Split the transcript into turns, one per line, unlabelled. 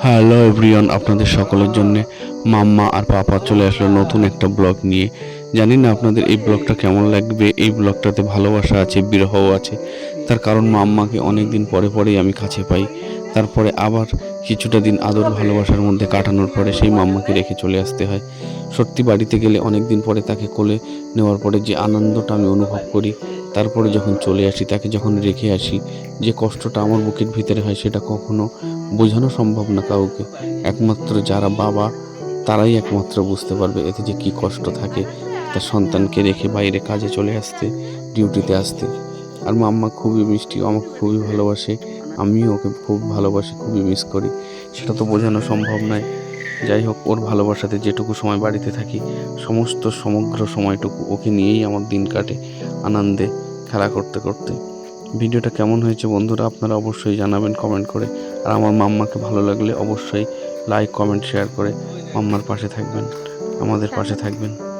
Hello everyone, আপনাদের সকলের জন্য মাম্মা আর পাপা চলে আসলো নতুন একটা ব্লগ নিয়ে। জানি না আপনাদের এই ব্লগটা কেমন লাগবে। এই ব্লগটাতে ভালোবাসা আছে, বিরহও আছে। তার কারণ মাম্মাকে অনেক দিন পরে পরেই আমি কাছে পাই। তারপরে আবার কিছুটা দিন আদর ভালোবাসার মধ্যে কাটানোর পরে সেই মাম্মাকে রেখে চলে আসতে হয়। সত্যি বাড়িতে গেলে অনেক দিন পরে তাকে কোলে নেওয়ার পরে যে আনন্দটা আমি অনুভব করি, তারপরে যখন চলে আসি, তাকে যখন রেখে আসি, যে কষ্টটা আমার বুকের ভিতরে হয় সেটা কখনো বোঝানো সম্ভব না কাউকে। একমাত্র যারা বাবা তারাই একমাত্র বুঝতে পারবে এতে যে কি কষ্ট থাকে তার সন্তানকে রেখে বাইরে কাজে চলে আসতে, ডিউটিতে আসতে। আর মাম্মা খুবই মিষ্টি, আমাকে খুবই ভালোবাসে, আমিও ওকে খুব ভালোবাসি, খুবই মিস করি। সেটা তো বোঝানো সম্ভব নয়। যাই হোক, ওর ভালোবাসাতে যেটুকু সময় বাড়িতে থাকি, সমগ্র সময়টুকু ওকে নিয়েই আমার দিন কাটে, আনন্দে খেলা করতে করতে। ভিডিওটা কেমন হয়েছে বন্ধুরা আপনারা অবশ্যই জানাবেন কমেন্ট করে। আর আমার মাম্মাকে ভালো লাগলে অবশ্যই লাইক, কমেন্ট, শেয়ার করে মাম্মার পাশে থাকবেন, আমাদের পাশে থাকবেন।